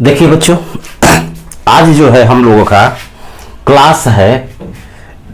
देखिए बच्चों, आज जो है हम लोगों का क्लास है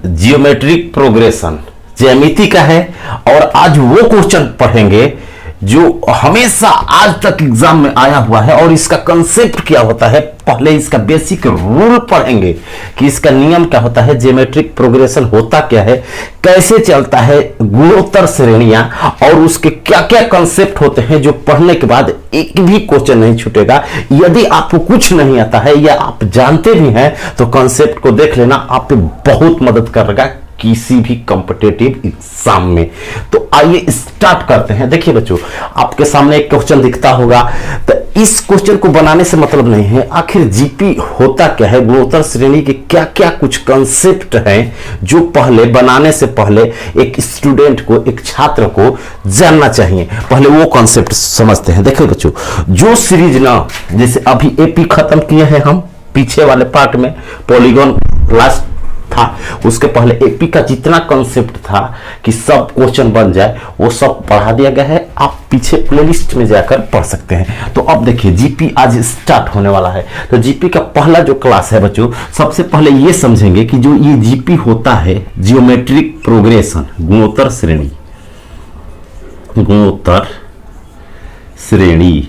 जियोमेट्रिक प्रोग्रेशन, ज्यामिति का है। और आज वो क्वेश्चन पढ़ेंगे जो हमेशा आज तक एग्जाम में आया हुआ है और इसका कंसेप्ट क्या होता है। पहले इसका बेसिक रूल पढ़ेंगे कि इसका नियम क्या होता है, ज्योमेट्रिक प्रोग्रेशन होता क्या है, कैसे चलता है, गुणोत्तर श्रेणियां और उसके क्या क्या कंसेप्ट होते हैं, जो पढ़ने के बाद एक भी क्वेश्चन नहीं छूटेगा। यदि आपको कुछ नहीं आता है या आप जानते भी हैं तो कंसेप्ट को देख लेना, आप पे बहुत मदद करेगा किसी भी कॉम्पिटिटिव एग्जाम में। तो आइए स्टार्ट करते हैं। देखिए बच्चों, आपके सामने एक क्वेश्चन दिखता होगा, तो इस क्वेश्चन को बनाने से मतलब नहीं है आखिर जीपी होता क्या है, गुणोत्तर श्रेणी के क्या क्या कुछ कंसेप्ट हैं जो पहले बनाने से पहले एक स्टूडेंट को, एक छात्र को जानना चाहिए। पहले वो कंसेप्ट समझते हैं। देखिए बच्चों, जो सीरीज ना, जैसे अभी एपी खत्म किए हैं हम, पीछे वाले पार्ट में पॉलीगॉन लास्ट था, उसके पहले एपी का जितना कंसेप्ट था कि सब क्वेश्चन बन जाए, वो सब पढ़ा दिया गया है। आप पीछे प्लेलिस्ट में जाकर पढ़ सकते हैं। तो अब देखिए, जीपी आज स्टार्ट होने वाला है। तो जीपी का पहला जो क्लास है बच्चों, सबसे पहले ये समझेंगे कि जो ये जीपी होता है, जियोमेट्रिक प्रोग्रेशन, गुणोत्तर श्रेणी, गुणोत्तर श्रेणी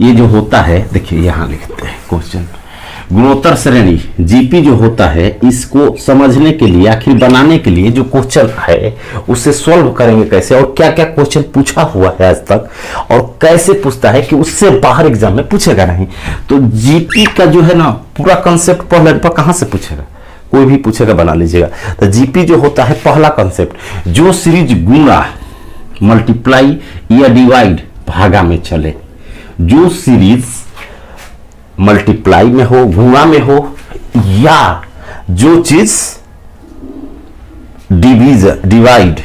ये जो होता है, देखिए यहां लिखते हैं क्वेश्चन, गुणोत्तर श्रेणी जीपी जो होता है, इसको समझने के लिए, आखिर बनाने के लिए जो क्वेश्चन है उसे सॉल्व करेंगे कैसे, और क्या क्या क्वेश्चन पूछा हुआ है आज तक और कैसे पूछता है कि उससे बाहर एग्जाम में पूछेगा नहीं। तो जीपी का जो है ना पूरा कंसेप्ट पढ़ लेने पर कहां से पूछेगा, कोई भी पूछेगा, बना लीजिएगा। तो जीपी जो होता है पहला कंसेप्ट, जो सीरीज गुणा, मल्टीप्लाई या डिवाइड भागा में चले, जो सीरीज मल्टीप्लाई में हो, गुणा में हो, या जो चीज डिवाइड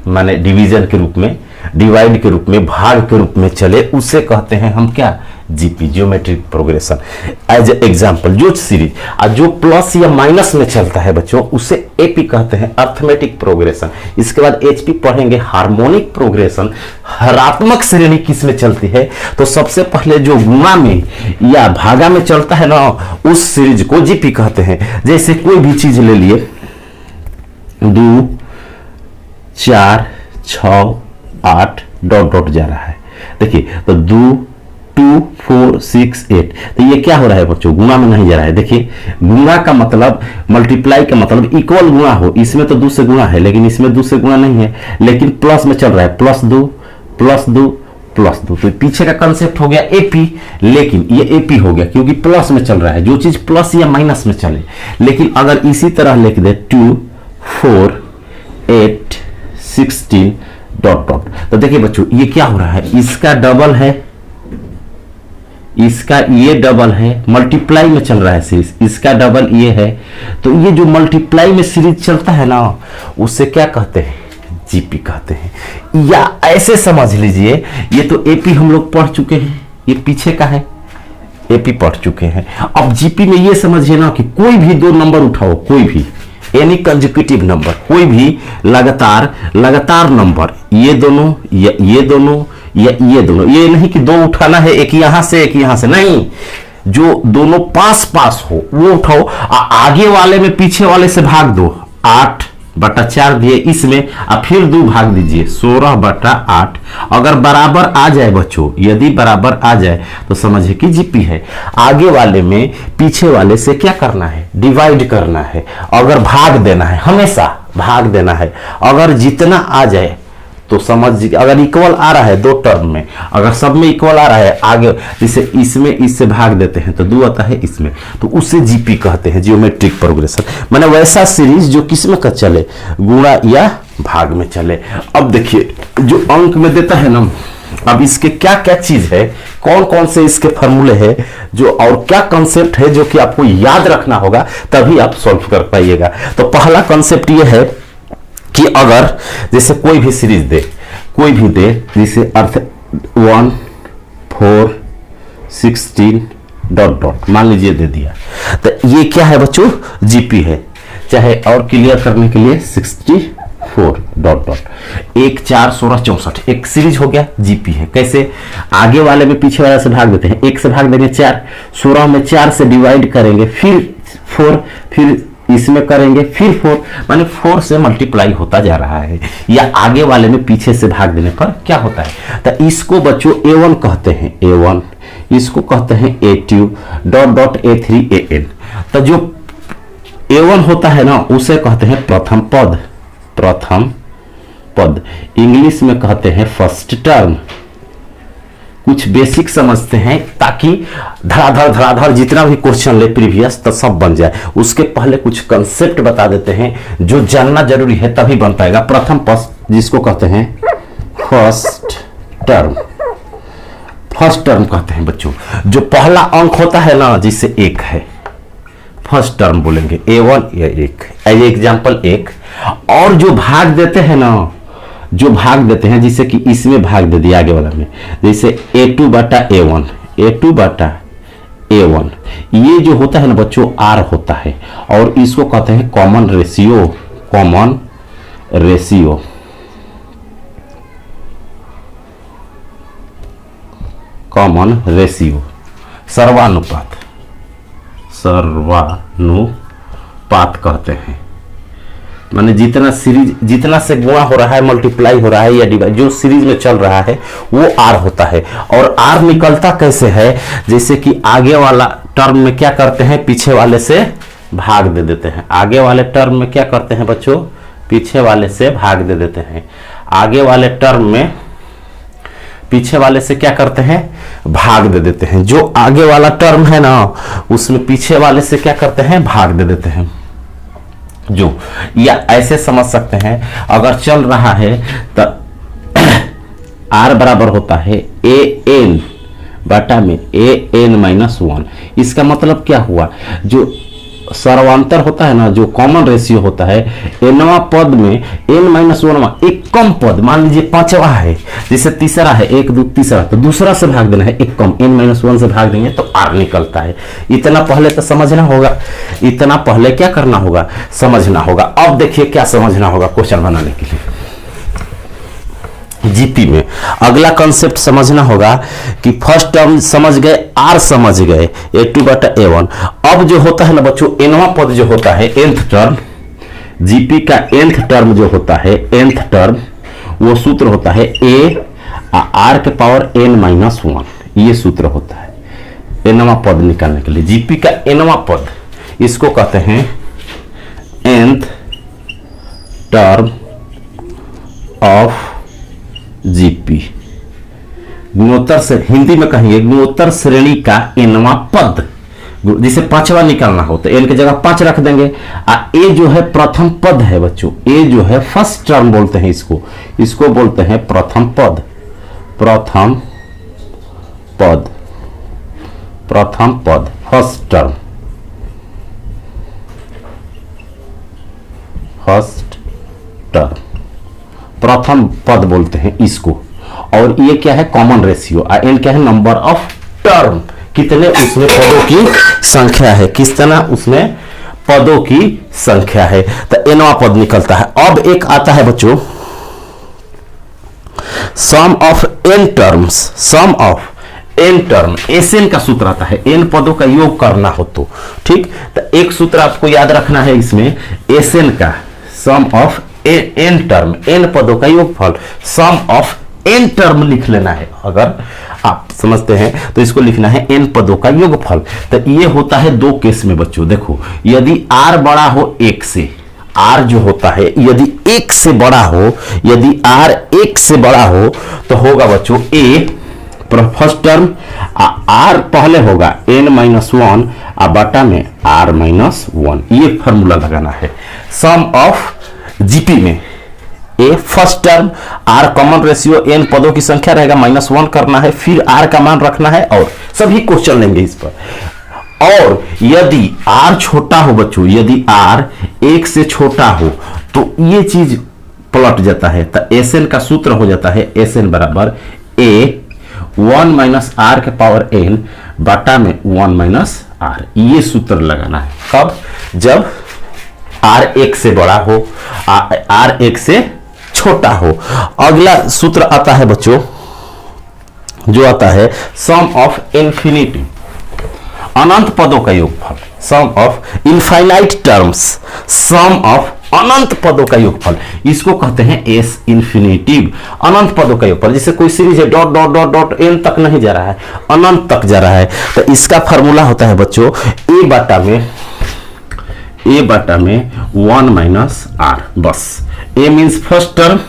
माने डिवीजन के रूप में, डिवाइड के रूप में, भाग के रूप में चले, उसे कहते हैं हम क्या, GP, geometric progression. As example, जो सीरीज जो प्लस या माइनस में चलता है बच्चों, उसे एपी कहते हैं, अर्थमेटिक प्रोग्रेशन। इसके बाद एचपी पढ़ेंगे, हार्मोनिक प्रोग्रेशन। हरात्मक श्रेणी किस में चलती है, तो सबसे पहले जो गुणा में या भागा में चलता है ना, उस सीरीज को जीपी कहते हैं। जैसे कोई भी चीज ले लिए, 2 4 6 8 डॉट डॉट जा रहा है। देखिए, तो 2 2 4 6 8, तो ये क्या हो रहा है बच्चों, गुणा में नहीं जा रहा है। देखिए, गुणा का मतलब, मल्टीप्लाई का मतलब इक्वल गुणा हो, इसमें तो 2 से गुणा है लेकिन इसमें 2 से गुणा नहीं है, लेकिन प्लस में चल रहा है, +2 +2 +2। तो पीछे का कंसेप्ट हो गया एपी, लेकिन ये एपी हो गया क्योंकि प्लस में चल रहा है, जो चीज प्लस या माइनस में चले। लेकिन अगर इसी तरह लिख दे 2 4 8 16 डॉट डॉट, तो देखिए बच्चों ये क्या हो रहा है, इसका डबल है, इसका ये डबल है, मल्टीप्लाई में चल रहा है सीरीज, इसका डबल ये है। तो ये जो मल्टीप्लाई में सीरीज चलता है ना, उसे क्या कहते हैं, जीपी कहते हैं। या ऐसे समझ लीजिए, ये तो एपी हम लोग पढ़ चुके हैं, ये पीछे का है, एपी पढ़ चुके हैं। अब जीपी में ये समझिए ना कि कोई भी 2 नंबर उठाओ, कोई भी एनी कंसेक्यूटिव नंबर, कोई भी लगातार नंबर, ये दोनों या ये दोनों या ये दोनों, ये नहीं कि 2 उठाना है, एक यहां से एक यहां से, नहीं, जो दोनों पास पास हो वो उठाओ। आगे वाले में पीछे वाले से भाग दो, 8/4 दिए इसमें, और फिर 2 भाग दीजिए, 16/8। अगर बराबर आ जाए बच्चों, यदि बराबर आ जाए तो समझिए कि जीपी है। आगे वाले में पीछे वाले से क्या करना है, डिवाइड करना है। अगर भाग देना है, हमेशा भाग देना है। अगर जितना आ जाए तो समझ, अगर इक्वल आ रहा है 2 टर्म में, अगर सब में इक्वल आ रहा है, आगे जैसे इसमें इससे भाग देते हैं तो 2 आता है इसमें, तो उसे जीपी कहते हैं, जियोमेट्रिक प्रोग्रेशन। माने वैसा सीरीज जो किस में का चले, गुणा या भाग में चले। अब देखिए, जो अंक में देता है ना, अब इसके क्या क्या चीज है, कौन कौन से इसके फॉर्मूले हैं, जो और क्या कंसेप्ट है जो कि आपको याद रखना होगा, तभी आप सॉल्व कर पाइएगा। तो पहला कंसेप्ट ये है कि अगर जैसे कोई भी सीरीज दे, कोई भी दे, जैसे अर्थ 1 4 16 डॉट डॉट मान लीजिए दे दिया, तो ये क्या है बच्चों, जीपी है। चाहे और क्लियर करने के लिए 64 डॉट डॉट, 1 4 16 64 एक सीरीज हो गया, जीपी है। कैसे? आगे वाले में पीछे वाले से भाग देते हैं, 1 से भाग देंगे 4, 16 में 4 से डिवाइड करेंगे, फिर 4, फिर इसमें करेंगे, फिर 4, माने 4 से मल्टीप्लाई होता जा रहा है। या आगे वाले में पीछे से भाग देने पर क्या होता है? तो इसको बच्चों A1 कहते हैं, A1, इसको कहते हैं A2 dot dot A3 AN। तो जो A1 होता है ना उसे कहते हैं प्रथम पद, प्रथम पद, इंग्लिश में कहते हैं फर्स्ट टर्म। कुछ बेसिक समझते हैं ताकि धड़ाधड़ जितना भी क्वेश्चन ले प्रीवियस तो सब बन जाए। उसके पहले कुछ कंसेप्ट बता देते हैं जो जानना जरूरी है, तभी बन पाएगा। प्रथम पद जिसको कहते हैं फर्स्ट टर्म, फर्स्ट टर्म कहते हैं बच्चों। जो पहला अंक होता है ना जिससे 1 है, फर्स्ट टर्म बोलेंगे, A1 या 1, एज एग्जाम्पल 1। और जो भाग देते हैं ना, जो भाग देते हैं, जिसे कि इसमें भाग दे दिया आगे वाला में, जैसे A2 बटा A1, A2 बटा A1, ये जो होता है ना बच्चों R होता है, और इसको कहते हैं common ratio, common ratio, common ratio, सर्वानुपात, सर्वानुपात कहते हैं। माने जितना सीरीज, जितना से गुणा हो रहा है, मल्टीप्लाई हो रहा है या डिवाइड, जो सीरीज में चल रहा है वो R होता है। और R निकलता कैसे है? जैसे कि आगे वाला टर्म में क्या करते हैं, पीछे वाले से भाग दे देते हैं। आगे वाले टर्म में क्या करते हैं बच्चों? पीछे वाले से भाग दे देते हैं। आगे वाले टर्म में पीछे वाले से क्या करते हैं? भाग दे देते हैं। जो आगे वाला टर्म है ना उसमें पीछे वाले से क्या करते हैं? भाग दे देते हैं। जो, या ऐसे समझ सकते हैं, अगर चल रहा है तो R बराबर होता है AN बटा में AN-1। इसका मतलब क्या हुआ? जो सर्वांतर होता है ना, जो कॉमन रेशियो होता है, nवां पद में n-1 एक कम पद, मान लीजिए 5वां है, जैसे तीसरा है 1 2 तीसरा, तो दूसरा से भाग देना है, एक कम n-1 से भाग देंगे तो R निकलता है। इतना पहले तो समझना होगा, इतना पहले क्या करना होगा? समझना होगा। अब देखिए क्या समझना होगा क्वेश्चन बनाने के लिए। जीपी में अगला कंसेप्ट समझना होगा कि फर्स्ट टर्म समझ गए, R समझ गए, A2 बटा A1। अब जो होता है ना बच्चों, nवां पद जो होता है, nth टर्म, जीपी का nth टर्म जो होता है, nth टर्म, वो सूत्र होता है A R के पावर n-1, ये सूत्र होता है nवां पद निकालने के लिए। जीपी का nवां पद, इसको कहते हैं nth टर्म ऑफ जीपी। गुणोत्तर से, हिंदी में कहेंगे गुणोत्तर श्रेणी का nवां पद, जिसे 5वां निकालना हो तो n की जगह 5 रख देंगे। ए जो है प्रथम पद है बच्चों, ए जो है फर्स्ट टर्म बोलते हैं इसको, इसको बोलते हैं प्रथम पद, प्रथम पद, प्रथम पद, फर्स्ट टर्म, फर्स्ट टर्म, प्रथम पद बोलते हैं इसको। और ये क्या है? Common ratio. एन क्या है? नंबर ऑफ टर्म, कितने उसमें पदों की संख्या है, कितना उसमें पदों की संख्या है, तो nवां पद निकलता है। अब एक आता है बच्चों sum of n terms, sum of n term, SN का सूत्र आता है, n पदों का योग करना हो तो, ठीक। तो एक सूत्र आपको याद रखना है इसमें, SN का, सम ऑफ n टर्म, n पदों का योगफल, सम ऑफ n टर्म लिख लेना है। अगर आप समझते हैं तो इसको लिखना है n पदों का योगफल। तो ये होता है 2 केस में बच्चों। देखो, यदि R बड़ा हो 1 से, R जो होता है यदि 1 से बड़ा हो, यदि R 1 से बड़ा हो तो होगा बच्चों A फर्स्ट टर्म, R पहले होगा n-1 बटा में R-1, ये फॉर्मूला लगाना है। सम ऑफ जीपी में A first term, R common ratio, n पदों की संख्या रहेगा, -1 करना है, फिर R का मान रखना है, और सभी क्वेश्चन लेंगे इस पर। और यदि R छोटा हो बच्चों, यदि R 1 से छोटा हो तो ये चीज पलट जाता है। तो SN का सूत्र हो जाता है SN बराबर A 1 - R के पावर n बटा में 1 - R। ये सूत्र लगाना है कब? जब R 1 से बड़ा हो, R 1 से छोटा हो। अगला सूत्र आता है बच्चों, जो आता है सम ऑफ इन्फिनिटी, अनंत पदों का योगफल, sum of infinite terms, sum of अनंत पदों का योगफल, इसको कहते हैं एस इन्फिनिटिव, अनंत पदों का योगफल। जैसे कोई सीरीज है dot dot dot dot n तक नहीं जा रहा है, अनंत तक जा रहा है, तो इसका फॉर्मूला होता है बच्चों ए बाटा में 1 माइनस आर, बस A means first term,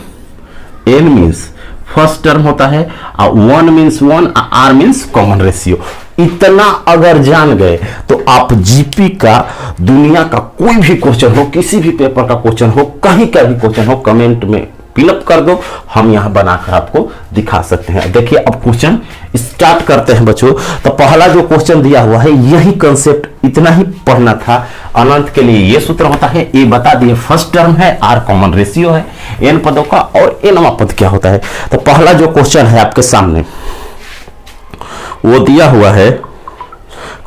N means first term होता है, और 1 means 1, R means common ratio. इतना अगर जान गए तो आप जीपी का दुनिया का कोई भी क्वेश्चन हो, किसी भी पेपर का क्वेश्चन हो, कहीं का भी क्वेश्चन हो, कमेंट में फिलअप कर दो, हम यहां बनाकर आपको दिखा सकते हैं। देखिए अब क्वेश्चन स्टार्ट करते हैं बच्चों। तो पहला जो क्वेश्चन दिया हुआ है, यही कंसेप्ट इतना ही पढ़ना था। अनंत के लिए ये सूत्र होता है, ए बता दिए फर्स्ट टर्म है, आर कॉमन रेशियो है एन पदों का, और एनवां पद क्या होता है। तो पहला जो क्वेश्चन है आपके सामने वो दिया हुआ है,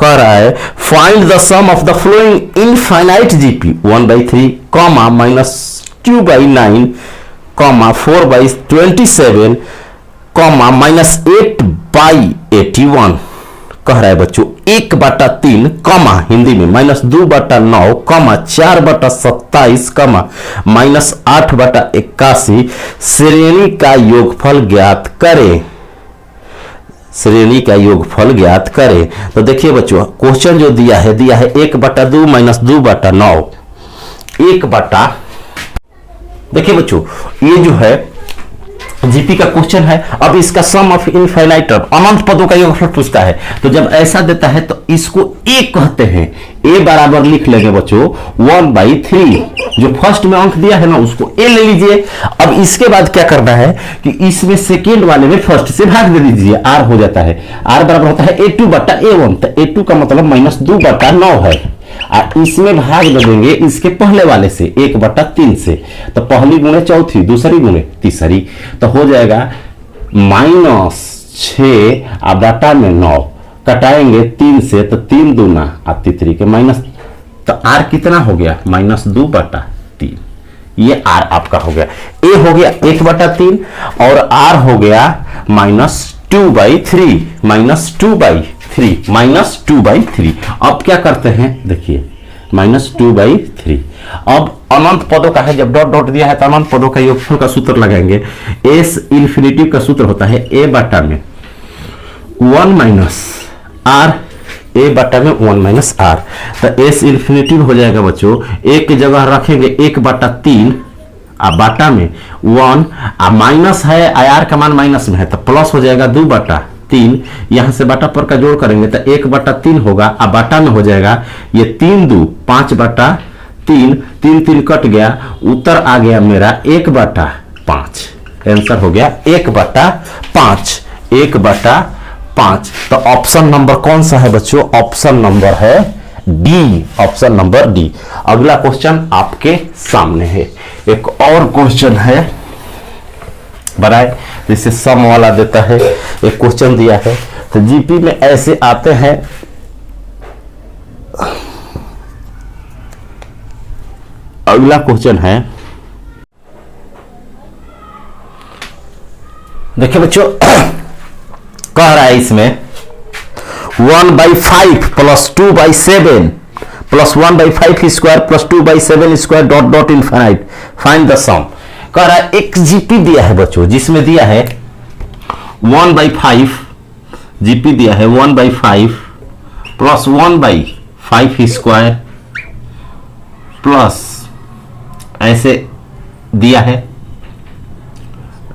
कह रहा है find the sum of the following infinite GP 1/3, -2/9, 4/27, -8/81। कह रहा है बच्चों 1/3, हिंदी में -2/9, 4/27, -8/81 श्रेणी का योगफल ज्ञात करें, श्रेणी का योगफल ज्ञात करें। तो देखिए बच्चों क्वेश्चन जो दिया है 1/2 -2/9, देखिए बच्चों ये जो है जीपी का क्वेश्चन है। अब इसका सम ऑफ इनफाइनाइट टर्म, अनंत पदों का योगफल पूछता है, तो जब ऐसा देता है तो इसको ए कहते हैं। ए बराबर लिख लेंगे बच्चों 1/3, जो फर्स्ट में अंक दिया है ना उसको ए ले लीजिए। अब इसके बाद क्या करना है कि इसमें सेकेंड वाले में फर्स्ट से भाग दे दीजिए, आर हो जाता है, आर बराबर होता है A2/A1, तो A2 का मतलब -2/9 है, और इसमें भाग दे देंगे इसके पहले वाले से 1/3 से, तो पहली गुणे चौथी, दूसरी गुणे तीसरी, तो हो जाएगा -6/9, कटाएंगे 3 से तो 3 दूना और तीसरी के माइनस, तो आर कितना हो गया -2/3, ये आर आपका हो गया। ए हो गया 1/3 और आर हो गया -2/3, -2/3। अब क्या करते हैं देखिए -2/3। अब अनंत पदों का है, जब डॉट डॉट दिया है तो अनंत पदों का योगफल का सूत्र लगाएंगे। एस इन्फिनिटिव का सूत्र होता है ए बाटा में 1 माइनस आर, ए बाटा में 1 माइनस आर। तो एस इन्फिनिटिव हो जाएगा बच्चों, एक की जगह रखेंगे 1/3 और बाटा में 1, और माइनस है, आर का मान माइनस में है तो प्लस हो जाएगा 2/3। यहां से बाटा पर का जोड़ करेंगे तो 1/3 होगा, और बाटा में हो जाएगा ये 3 2 5/3, 3 कट गया, उत्तर आ गया मेरा 1/5, आंसर हो गया 1/5, 1/5। तो ऑप्शन नंबर कौन सा है बच्चों? ऑप्शन नंबर है डी, ऑप्शन नंबर डी। अगला क्वेश्चन आपके सामने है, एक और क्वेश्चन है बनाए, जिसे सम वाला देता है, एक क्वेश्चन दिया है। तो जीपी में ऐसे आते हैं, अगला क्वेश्चन है, देखिए बच्चों कह रहा है इसमें 1/5 plus 2/7 plus 1/5 square plus 2/7 square dot dot infinite, find the sum. कह रहा है एक जीपी दिया है बच्चों, जिसमें दिया है 1/5, जीपी दिया है 1/5 प्लस 1/5 स्क्वायर प्लस ऐसे दिया है,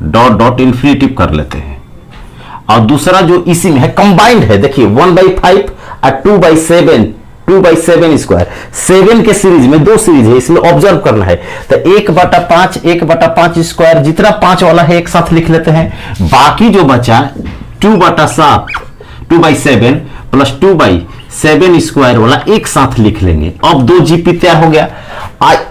डॉट डॉट इन्फिनिटिव कर लेते हैं। और दूसरा जो इसी में है कंबाइंड है, देखिए 1/5 और 2/7 स्क्वायर, 7 के सीरीज में 2 सीरीज है, इसमें ऑब्जर्व करना है। तो 1/5 स्क्वायर, जितना 5 वाला है एक साथ लिख लेते हैं, बाकी जो बचा 2/7 प्लस 2/7 स्क्वायर वाला एक साथ लिख लेंगे। अब 2 जीपी तैयार हो गया।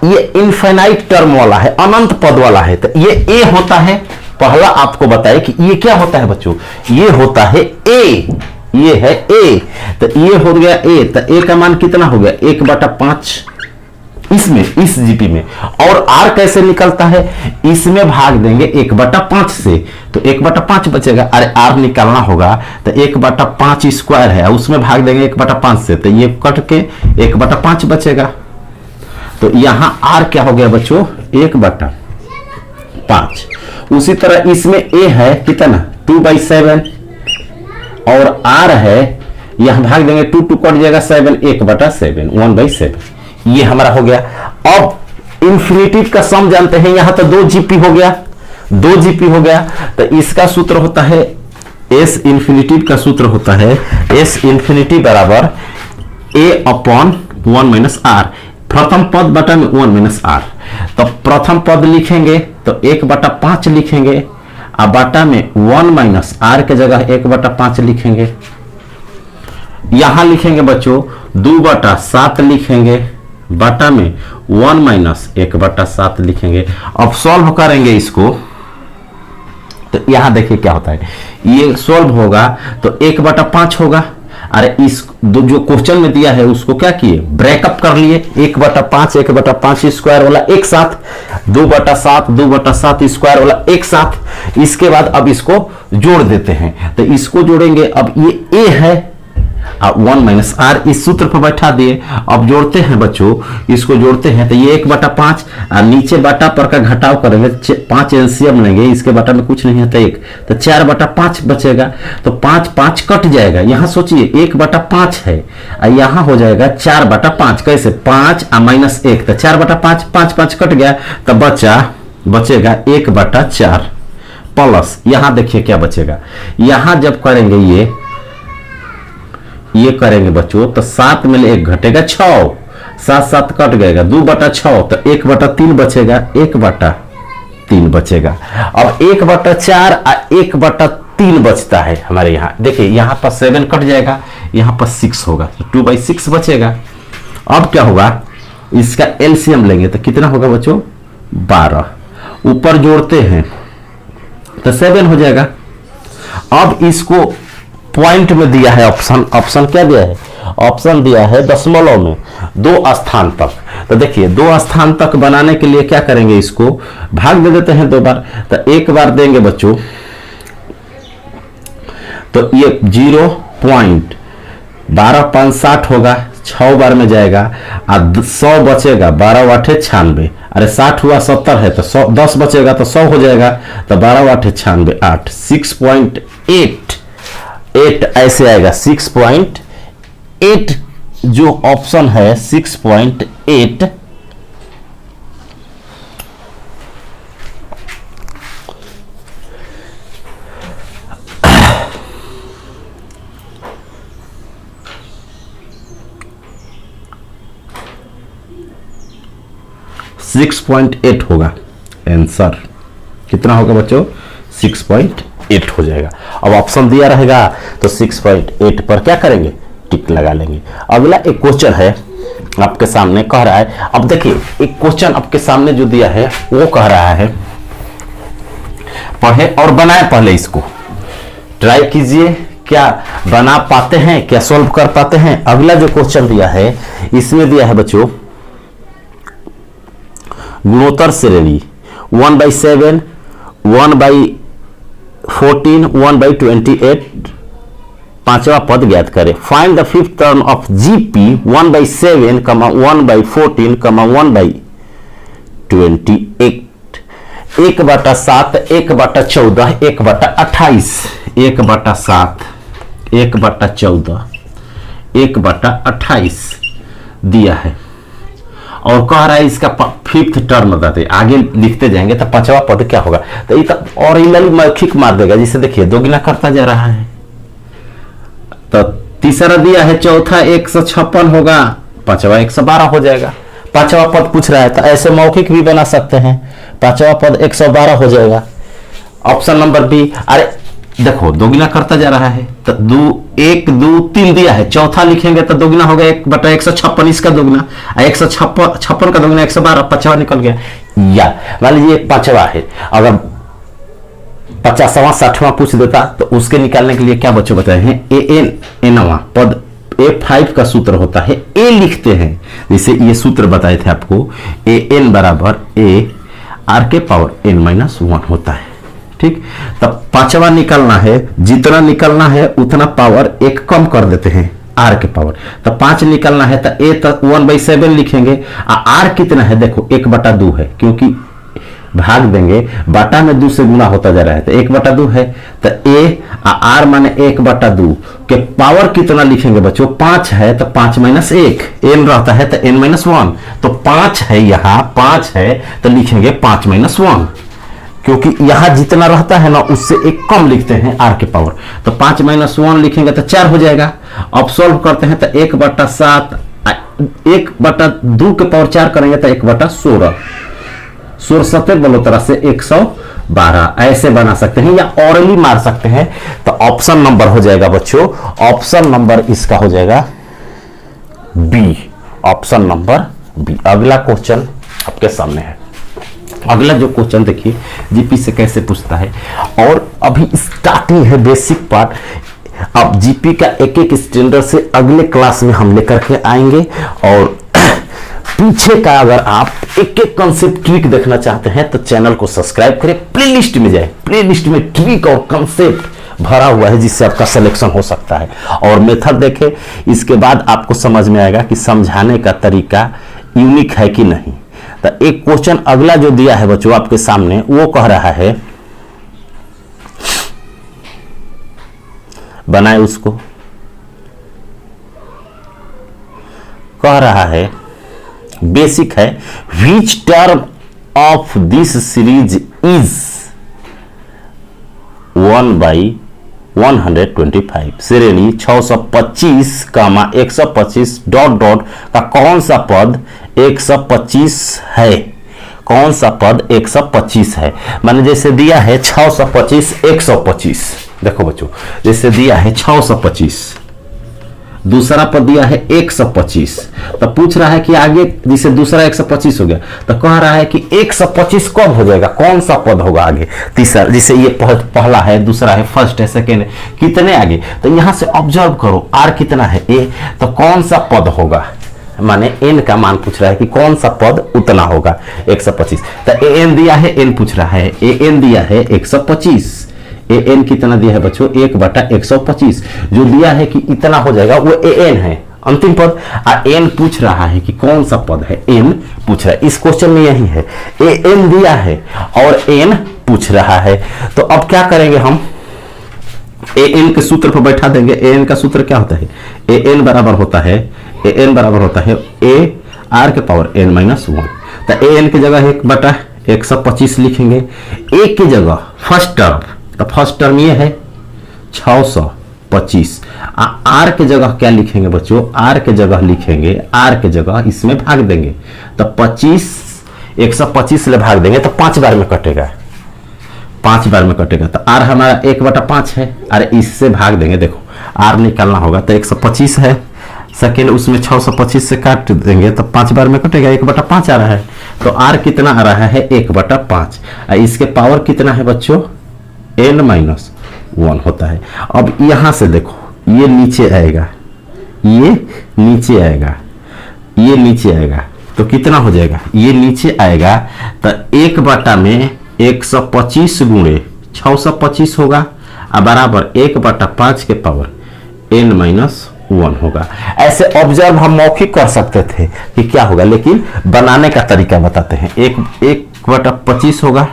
ये इनफाइनाइट टर्म वाला है, अनंत पद वाला है, तो ये ए होता है। पहला आपको बताए कि ये क्या होता है बच्चों, ये होता है ए, ये है ए, तो ये हो गया ए, तो ए का मान कितना हो गया 1/5, इसमें, इस जीपी में। और आर कैसे निकलता है, इसमें भाग देंगे 1/5 से, तो 1/5 बचेगा। अरे आर निकालना होगा तो 1/5 स्क्वायर है, उसमें भाग देंगे 1/5 से, तो ये कट के 1/5 बचेगा। तो यहां आर क्या हो गया बच्चों, 1/5। उसी तरह इसमें ए है कितना, 2/7, और आर है, यहां भाग देंगे 2 2 कट जाएगा 7, 1/7, 1/7। ये हमारा हो गया। अब इंफिनिटिव का सम जानते हैं, यहां तो 2 जीपी हो गया, 2 जीपी हो गया, तो इसका सूत्र होता है एस इंफिनिटिव का सूत्र होता है एस इंफिनिटी बराबर a/1 - r। प्रथम पद बटा में 1 - r, तो प्रथम पद लिखेंगे तो 1/5 लिखेंगे, और बटा में 1 - r के जगह 1/5 लिखेंगे। यहां लिखेंगे बच्चों 2/7 लिखेंगे, बटा में 1 - 1/7 लिखेंगे। अब सॉल्व करेंगे इसको, तो यहां देखिए क्या होता है, ये सॉल्व होगा तो 1/5 होगा। अरे इस जो क्वेश्चन में दिया है उसको क्या किए, ब्रेकअप कर लिए, 1/5 1/5 स्क्वायर वाला एक साथ, 2/7 2/7 स्क्वायर वाला एक साथ। इसके बाद अब इसको जोड़ देते हैं, तो इसको जोड़ेंगे। अब ये ए है, 1 - r इस सूत्र पर बैठा दिए। अब जोड़ते हैं बच्चों, इसको जोड़ते हैं तो ये 1/5, और नीचे बटा पर का घटाव करेंगे, 5 एलसीएम लेंगे, इसके बटा में कुछ नहीं होता 1, तो 4/5 बचेगा। तो 5 5 कट जाएगा, यहां सोचिए 1/5 है, और यहां हो जाएगा 4/5। कैसे, 5 - 1, तो 4/5, 5 5 कट गया, तो बचेगा 1/4 प्लस, यहां देखिए क्या बचेगा, यहां जब करेंगे ये करेंगे बच्चों, तो 7 में 1 घटेगा 6, 7 7 कट गएगा, 2/6, तो 1/3 बचेगा, 1/3 बचेगा। अब 1/4 और 1/3 बचता है हमारे यहाँ। देखिए यहाँ पर 7 कट जाएगा, यहाँ पर 6 होगा, तो 2/6 बचेगा। अब क्या होगा, इसका एलसीएम लेंगे तो कितना होगा बच्चों, 12। ऊपर जोड़ते हैं तो 7 हो जाएगा। अब इसको पॉइंट में दिया है ऑप्शन क्या दिया है, ऑप्शन दिया है दशमलव में 2 स्थान तक। तो देखिए 2 स्थान तक बनाने के लिए क्या करेंगे, इसको भाग दे देते हैं 2 बार। तो एक बार देंगे बच्चों तो ये 0.12 60 होगा, 6 बार में जाएगा, और 100 बचेगा, 12 8 96। अरे 60 हुआ 70 है तो 100 10 बचेगा तो 100 हो जाएगा, तो 12 8 96 8, 6.8 ऐसे आएगा, 6.8 जो ऑप्शन है 6.8। होगा आंसर, कितना होगा बच्चों, 6.8 हो जाएगा। अब ऑप्शन दिया रहेगा तो 6.8 पर क्या करेंगे, टिक लगा लेंगे। अगला एक क्वेश्चन है आपके सामने, कह रहा है, अब देखिए एक क्वेश्चन आपके सामने जो दिया है वो कह रहा है, पढ़े और बनाए, पहले इसको ट्राई कीजिए, क्या बना पाते हैं, क्या सॉल्व कर पाते हैं। अगला जो क्वेश्चन दिया है इसमें दिया है बच्चों गुणोत्तर श्रेणी 1/7, 1/14, 1/28, पांचवा पद ज्ञात करें। Find the fifth term of GP 1/7, 1/14, 1/28। 1/7, 1/14, 1/28, 1/7, 1/14, 1/28 दिया है, और कह रहा है इसका फिफ्थ टर्म बताते, आगे लिखते जाएंगे तो पांचवा पद क्या होगा। तो ये और मौखिक मार देगा, जिसे देखिए दोगुना करता जा रहा है। तो तीसरा दिया है चौथा 156 होगा, पांचवा 112 हो जाएगा। पांचवा पद पूछ रहा है तो ऐसे मौखिक भी बना सकते हैं, पांचवा पद 112 हो जाएगा। ऑप्शन नंबर बी, अरे देखो दोगुना करता जा रहा है, तो 1 2 3 दिया है, चौथा लिखेंगे तो दोगुना होगा 1/156, इसका दोगुना, 156 का दोगुना 112, पांचवा निकल गया। या मान लीजिए पांचवा है, अगर 50वां 60वां पूछ देता तो उसके निकालने के लिए क्या बच्चों बताए हैं, एनवा पद A5 का सूत्र होता है A लिखते हैं, जैसे ये सूत्र बताए थे आपको, AN बराबर A R के पावर n-1 होता है। ठीक, तब पांचवा निकलना है, जितना निकलना है उतना पावर एक कम कर देते हैं R के पावर, तो 5 निकलना है तो A तक 1/7 लिखेंगे। R कितना है देखो 1/2 है, क्योंकि भाग देंगे बाटा में 2 से गुना होता जा रहा है, तो 1/2 है, तो A R माने 1/2 के पावर कितना लिखेंगे बच्चों, 5 है तो 5 - 1 n रहता है तो n-1, तो 5 है, यहाँ 5 है तो लिखेंगे 5 - 1, क्योंकि यहां जितना रहता है ना उससे एक कम लिखते हैं R के पावर, तो 5 - 1 लिखेंगे तो 4 हो जाएगा। अब सॉल्व करते हैं तो 1/7 1/2 के पावर 4 करेंगे तो 1/16, 16 बोलो तरह से 112, ऐसे बना सकते हैं या ऑरली मार सकते हैं। तो ऑप्शन नंबर हो जाएगा बच्चों, ऑप्शन नंबर इसका हो जाएगा B, ऑप्शन नंबर B। अगला क्वेश्चन आपके सामने है। अगला जो क्वेश्चन देखिए जीपी से कैसे पूछता है, और अभी स्टार्टिंग है बेसिक पार्ट। अब जीपी का एक एक स्टैंडर्ड से अगले क्लास में हम लेकर के आएंगे, और पीछे का अगर आप एक एक कॉन्सेप्ट ट्रिक देखना चाहते हैं तो चैनल को सब्सक्राइब करें, प्लेलिस्ट में जाए, प्लेलिस्ट में ट्रिक और कॉन्सेप्ट भरा हुआ है जिससे आपका सिलेक्शन हो सकता है। और मेथड देखें, इसके बाद आपको समझ में आएगा कि समझाने का तरीका यूनिक है कि नहीं। तो एक क्वेश्चन अगला जो दिया है बच्चों आपके सामने, वो कह रहा है, बनाए उसको, कह रहा है बेसिक है, which term of this series is 1/125, श्रेणी 625, 125 ... का कौन सा पद 125 है, कौन सा पद 125 है। माने जैसे दिया है 625 125, देखो बच्चों जैसे दिया है 625, दूसरा पद दिया है 125, तो पूछ रहा है कि आगे जिसे दूसरा 125 हो गया, तो कह रहा है कि 125 कब हो जाएगा, कौन सा पद होगा आगे, तीसरा, जिसे ये पहला है, दूसरा है, फर्स्ट है, सेकेंड है, कितने आगे। तो यहां से ऑब्जर्व करो, R कितना है A, तो कौन सा पद होगा, माने n का मान पूछ रहा है कि कौन सा पद उतना होगा 125। तो an दिया है, n पूछ रहा है, an दिया है 125, an कितना दिया है बच्चों 1/125, जो दिया है कि इतना हो जाएगा वो an है अंतिम पद, n पूछ रहा है कि कौन सा पद है, n पूछ रहा है। इस क्वेश्चन में यही है, an दिया है और n पूछ रहा है। तो अब क्या करेंगे हम, an के सूत्र पर बैठा देंगे। an का सूत्र क्या होता है, an बराबर होता है a R के पावर n-1। तो an की जगह 1/125 लिखेंगे, a की जगह फर्स्ट टर्म, तो फर्स्ट टर्म ये है 625, R के जगह क्या लिखेंगे बच्चों, R के जगह लिखेंगे, R के जगह इसमें भाग देंगे, तो 25 125 ले भाग देंगे तो 5 बार में कटेगा, 5 बार में कटेगा। तो R हमारा 1/5 है, अरे इससे भाग देंगे, देखो R निकालना होगा तो 125 है, सेकेंड उसमें 625 से काट देंगे तो 5 बार में कटेगा, 1/5 आ रहा है। तो R कितना आ रहा है 1/5, इसके पावर कितना है बच्चों n-1 होता है। अब यहां से देखो ये नीचे आएगा, ये नीचे आएगा, ये नीचे आएगा, तो कितना हो जाएगा, ये नीचे आएगा तो 1 में 125 गुणे 625 होगा, बराबर 1/5 के पावर n-1 होगा। ऐसे ऑब्जर्व हम मौखिक कर सकते थे कि क्या होगा, लेकिन बनाने का तरीका बताते हैं। 1/25 होगा,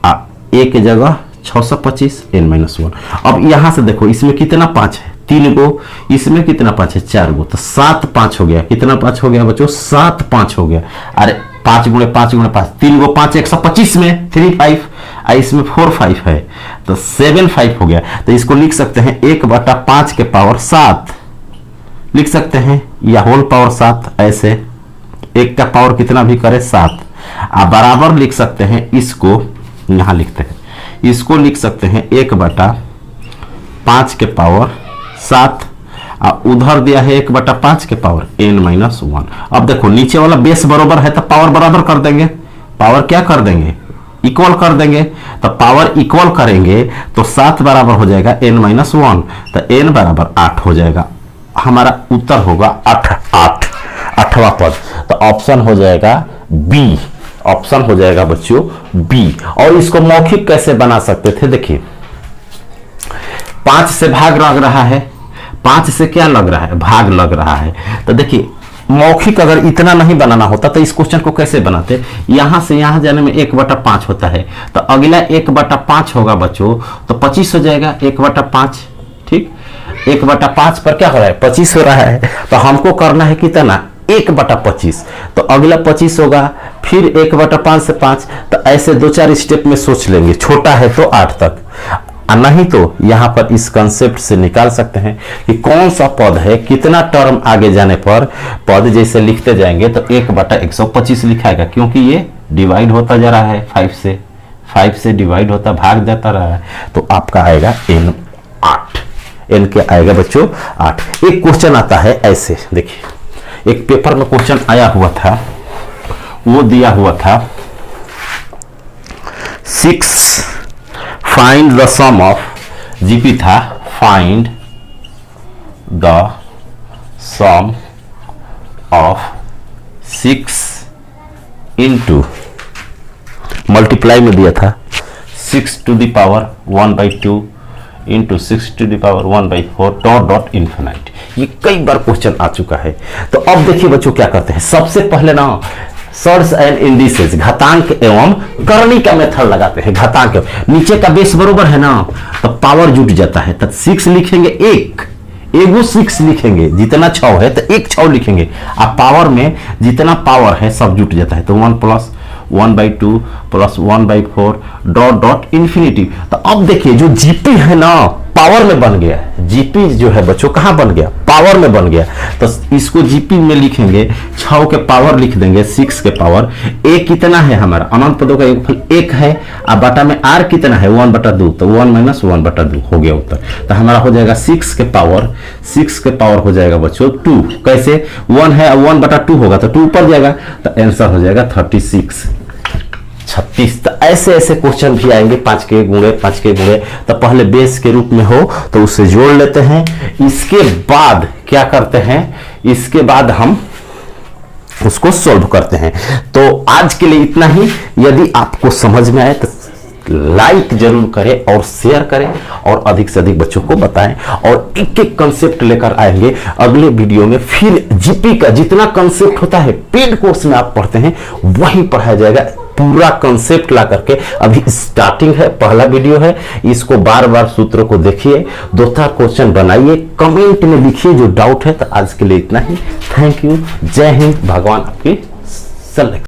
a की जगह 625 n-1। अब यहां से देखो इसमें कितना 5 है, 3 गो, इसमें कितना 5 है 4 गो, तो 7 5 हो गया, कितना 5 हो गया बच्चों 7 5 हो गया। अरे 5 गुणे 5 गुणे 5, 3 गो 5 125 में 3 5, इसमें 4 5 है तो 7 5 हो गया। तो इसको लिख सकते हैं 1/5 के पावर 7 लिख सकते हैं, या होल पावर 7, ऐसे 1 का पावर कितना भी करे 7, बराबर लिख सकते हैं, इसको यहां लिखते हैं, इसको लिख सकते हैं 1/5 के पावर 7, उधर दिया है 1/5 के पावर n-1। अब देखो नीचे वाला बेस बराबर है तो पावर बराबर कर देंगे, पावर क्या कर देंगे इक्वल कर देंगे, तो पावर इक्वल करेंगे तो 7 बराबर हो जाएगा n-1, तो n बराबर 8 हो जाएगा। हमारा उत्तर होगा 8वां पद। तो ऑप्शन हो जाएगा बी, ऑप्शन हो जाएगा बच्चों बी। और इसको मौखिक कैसे बना सकते थे, देखिए 5 से भाग लग रहा है, 5 से क्या लग रहा है, भाग लग रहा है। तो देखिए मौखिक अगर इतना नहीं बनाना होता तो इस क्वेश्चन को कैसे बनाते, यहां से यहां जाने में 1/5 होता है, तो अगला 1/5 होगा बच्चों, तो 25 हो जाएगा 1/5। ठीक, 1/5 पर क्या हो रहा है, 25 हो रहा है। तो हमको करना है कितना, 1/25। तो अगला 25 होगा, फिर 1/5 से 5। तो ऐसे 2-4 स्टेप में सोच लेंगे, छोटा है तो 8 तक, नहीं तो यहां पर इस कंसेप्ट से निकाल सकते हैं कि कौन सा पद है, कितना टर्म आगे जाने पर पद जैसे लिखते जाएंगे तो 1/125 लिखाएगा, क्योंकि ये डिवाइड होता जा रहा है 5 से डिवाइड होता भाग जाता रहा है। तो आपका आएगा n 8, n के आएगा बच्चों 8। एक क्वेश्चन आता है ऐसे, देखिए एक पेपर में क्वेश्चन आया हुआ था, वो दिया हुआ था 6 find the sum of, GP था find the sum of 6 into, multiply में दिया था 6 to the power 1/2 into 6 to the power 1/4 dot infinite. ये कई बार क्वेश्चन आ चुका है। तो अब देखिए बच्चों क्या करते हैं, सबसे पहले ना सर्स एंड इंडिसेस, घातांक एवं करनी का मेथड लगाते हैं। घातांक नीचे का बेस बरोबर है ना, तो पावर जुट जाता है, तो 6 लिखेंगे, एगो 6 लिखेंगे, जितना 6 है तो एक 6 लिखेंगे, आप पावर में जितना पावर है सब जुट जाता है। तो 1 + 1/2 + 1/4 डॉट इन्फिनिटी। तो अब देखिए जो जीपी है ना पावर में बन गया, जीपी जो है बच्चों कहां बन गया, पावर में बन गया। तो इसको जीपी में लिखेंगे, 6 के पावर लिख देंगे, 6 के पावर। ए कितना है हमारा, अनंत पदों का योगफल 1 है, अब बटा में आर कितना है 1/2, तो 1 - 1/2 हो गया उत्तर। तो हमारा हो जाएगा 6 के पावर हो जाएगा बच्चों 2। कैसे, 1 है 1/2 होगा तो 2 ऊपर जाएगा, तो आंसर हो जाएगा 36। तो ऐसे क्वेश्चन भी आएंगे 5 के गुणे। तो पहले बेस के रूप में हो तो उससे जोड़ लेते हैं, इसके बाद क्या करते हैं, इसके बाद हम उसको सॉल्व करते हैं। तो आज के लिए इतना ही। यदि आपको समझ में आए तो लाइक जरूर करें और शेयर करें और अधिक से अधिक बच्चों को बताएं, और एक कंसेप्ट लेकर आएंगे अगले वीडियो में। फिर जीपी का जितना कंसेप्ट होता है पेड कोर्स में आप पढ़ते हैं वही पढ़ाया जाएगा, पूरा कंसेप्ट ला करके। अभी स्टार्टिंग है, पहला वीडियो है, इसको बार बार सूत्रों को देखिए, 2-4 क्वेश्चन बनाइए, कमेंट में लिखिए जो डाउट है। तो आज के लिए इतना ही। थैंक यू, जय हिंद, भगवान आपकी सलाह।